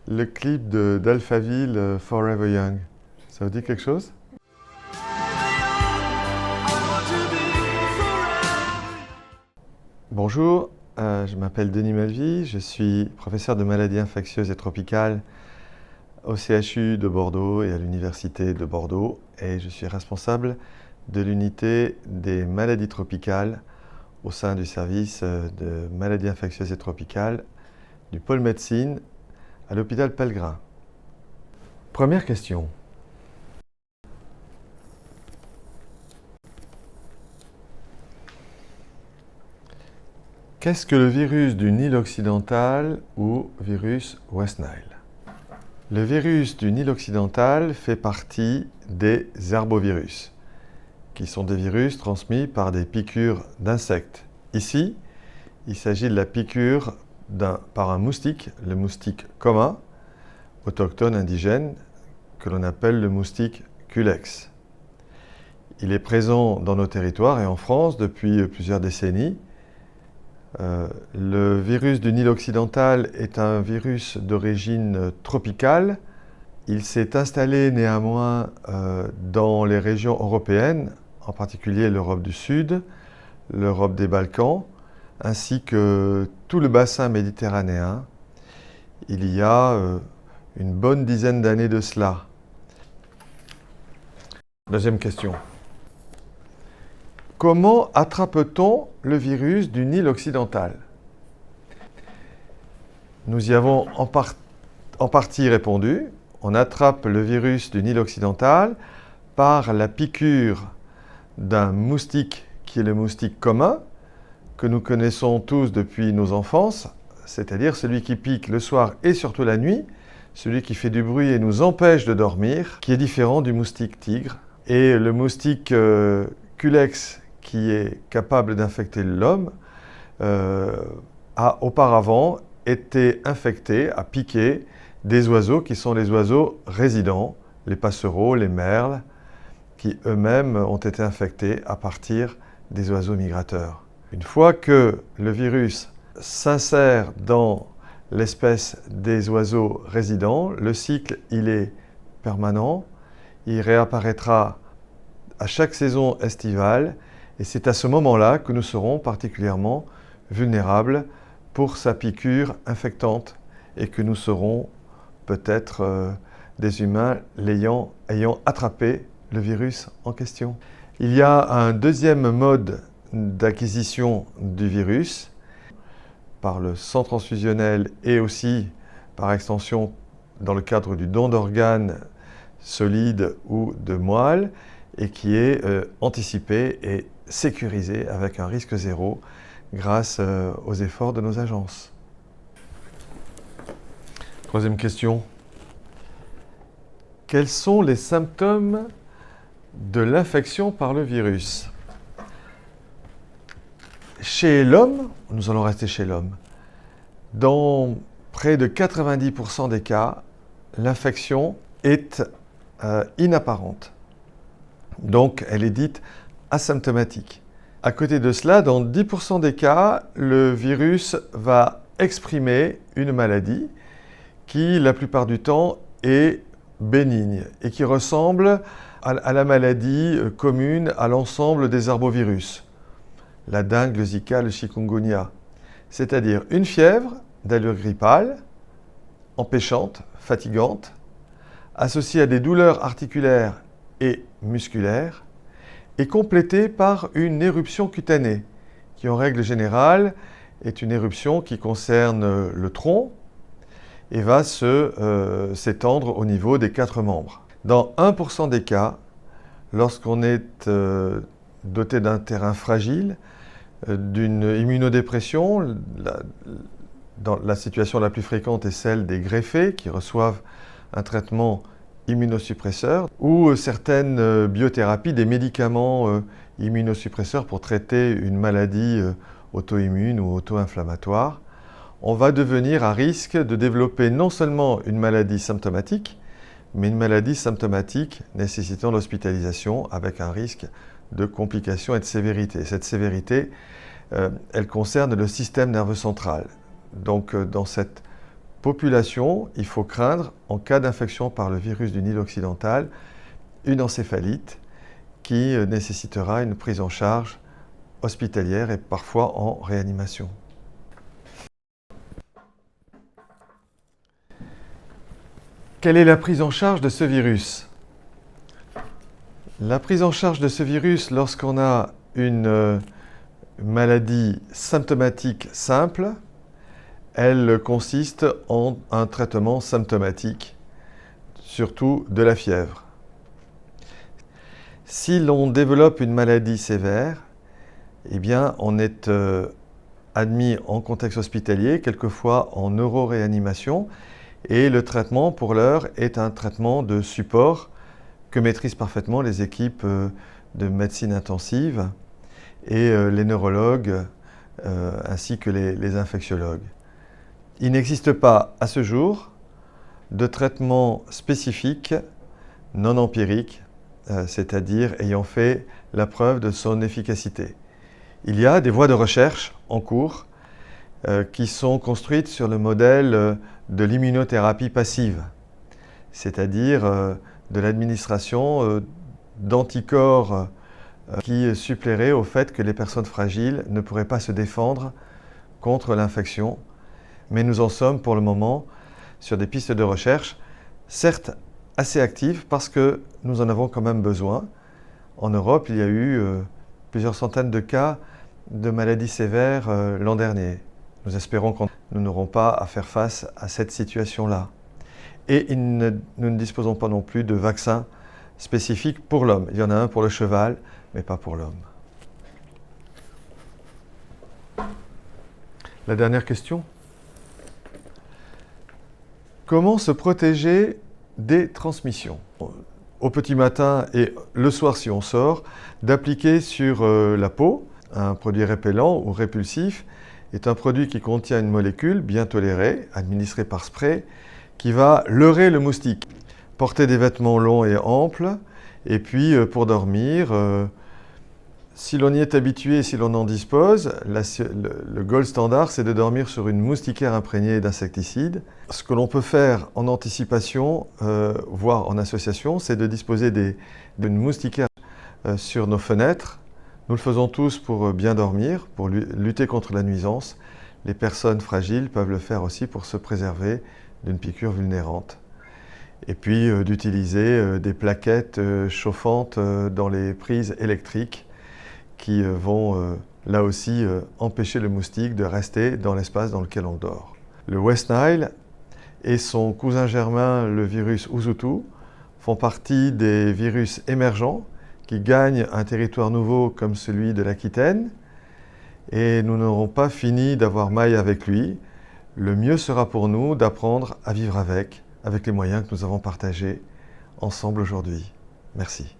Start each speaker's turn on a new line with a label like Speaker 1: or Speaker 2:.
Speaker 1: le clip d'Alphaville, Forever Young. Ça vous dit quelque chose? Bonjour, je m'appelle Denis Malvy, je suis professeur de maladies infectieuses et tropicales au CHU de Bordeaux et à l'Université de Bordeaux, et je suis responsable de l'unité des maladies tropicales au sein du service de maladies infectieuses et tropicales du pôle médecine à l'hôpital Pellegrin. Première question. Qu'est-ce que le virus du Nil occidental ou virus West Nile? Le virus du Nil occidental fait partie des herbovirus, qui sont des virus transmis par des piqûres d'insectes. Ici, il s'agit de la piqûre par un moustique, le moustique commun, autochtone indigène, que l'on appelle le moustique Culex. Il est présent dans nos territoires et en France depuis plusieurs décennies. Le virus du Nil occidental est un virus d'origine tropicale. Il s'est installé néanmoins dans les régions européennes, en particulier l'Europe du Sud, l'Europe des Balkans, ainsi que tout le bassin méditerranéen, il y a une bonne dizaine d'années de cela. Deuxième question. Comment attrape-t-on le virus du Nil occidental? Nous y avons en partie répondu. On attrape le virus du Nil occidental par la piqûre d'un moustique qui est le moustique commun, que nous connaissons tous depuis nos enfances, c'est-à-dire celui qui pique le soir et surtout la nuit, celui qui fait du bruit et nous empêche de dormir, qui est différent du moustique tigre. Et le moustique Culex, qui est capable d'infecter l'homme, a auparavant été infecté, a piqué des oiseaux qui sont les oiseaux résidents, les passereaux, les merles, qui eux-mêmes ont été infectés à partir des oiseaux migrateurs. Une fois que le virus s'insère dans l'espèce des oiseaux résidents, le cycle il est permanent, il réapparaîtra à chaque saison estivale, et c'est à ce moment-là que nous serons particulièrement vulnérables pour sa piqûre infectante et que nous serons peut-être des humains ayant attrapé le virus en question. Il y a un deuxième mode d'acquisition du virus par le sang transfusionnel et aussi par extension dans le cadre du don d'organes solides ou de moelle, et qui est anticipé et sécurisé avec un risque zéro grâce aux efforts de nos agences. Troisième question. Quels sont les symptômes de l'infection par le virus? Chez l'homme, nous allons rester chez l'homme, dans près de 90% des cas, l'infection est inapparente. Donc, elle est dite asymptomatique. À côté de cela, dans 10% des cas, le virus va exprimer une maladie qui, la plupart du temps, est bénigne et qui ressemble à la maladie commune à l'ensemble des arbovirus, la dengue, le Zika, le chikungunya, c'est-à-dire une fièvre d'allure grippale, empêchante, fatigante, associée à des douleurs articulaires et musculaire, et complétée par une éruption cutanée, qui en règle générale est une éruption qui concerne le tronc et va s'étendre au niveau des 4 membres. Dans 1% des cas, lorsqu'on est doté d'un terrain fragile, d'une immunodépression, la situation la plus fréquente est celle des greffés qui reçoivent un traitement immunosuppresseurs ou certaines biothérapies, des médicaments immunosuppresseurs pour traiter une maladie auto-immune ou auto-inflammatoire, on va devenir à risque de développer non seulement une maladie symptomatique, mais une maladie symptomatique nécessitant l'hospitalisation avec un risque de complications et de sévérité. Cette sévérité, elle concerne le système nerveux central. Donc dans cette population, il faut craindre, en cas d'infection par le virus du Nil occidental, une encéphalite qui nécessitera une prise en charge hospitalière et parfois en réanimation. Quelle est la prise en charge de ce virus? La prise en charge de ce virus lorsqu'on a une maladie symptomatique simple, elle consiste en un traitement symptomatique, surtout de la fièvre. Si l'on développe une maladie sévère, eh bien, on est admis en contexte hospitalier, quelquefois en neuroréanimation, et le traitement, pour l'heure, est un traitement de support que maîtrisent parfaitement les équipes de médecine intensive et les neurologues ainsi que les infectiologues. Il n'existe pas à ce jour de traitement spécifique non empirique, c'est-à-dire ayant fait la preuve de son efficacité. Il y a des voies de recherche en cours qui sont construites sur le modèle de l'immunothérapie passive, c'est-à-dire de l'administration d'anticorps qui suppléeraient au fait que les personnes fragiles ne pourraient pas se défendre contre l'infection. Mais nous en sommes pour le moment sur des pistes de recherche, certes assez actives parce que nous en avons quand même besoin. En Europe, il y a eu plusieurs centaines de cas de maladies sévères l'an dernier. Nous espérons que nous n'aurons pas à faire face à cette situation-là. Et nous ne disposons pas non plus de vaccins spécifiques pour l'homme. Il y en a un pour le cheval, mais pas pour l'homme. La dernière question. Comment se protéger des transmissions? Au petit matin et le soir si on sort, d'appliquer sur la peau un produit répellent ou répulsif est un produit qui contient une molécule bien tolérée, administrée par spray, qui va leurrer le moustique. Porter des vêtements longs et amples, et puis pour dormir, si l'on y est habitué et si l'on en dispose, le gold standard, c'est de dormir sur une moustiquaire imprégnée d'insecticides. Ce que l'on peut faire en anticipation, voire en association, c'est de disposer d'une moustiquaire sur nos fenêtres. Nous le faisons tous pour bien dormir, pour lutter contre la nuisance. Les personnes fragiles peuvent le faire aussi pour se préserver d'une piqûre vulnérante. Et puis d'utiliser des plaquettes chauffantes dans les prises électriques qui vont là aussi empêcher le moustique de rester dans l'espace dans lequel on dort. Le West Nile et son cousin germain, le virus Usutu, font partie des virus émergents qui gagnent un territoire nouveau comme celui de l'Aquitaine. Et nous n'aurons pas fini d'avoir maille avec lui. Le mieux sera pour nous d'apprendre à vivre avec les moyens que nous avons partagés ensemble aujourd'hui. Merci.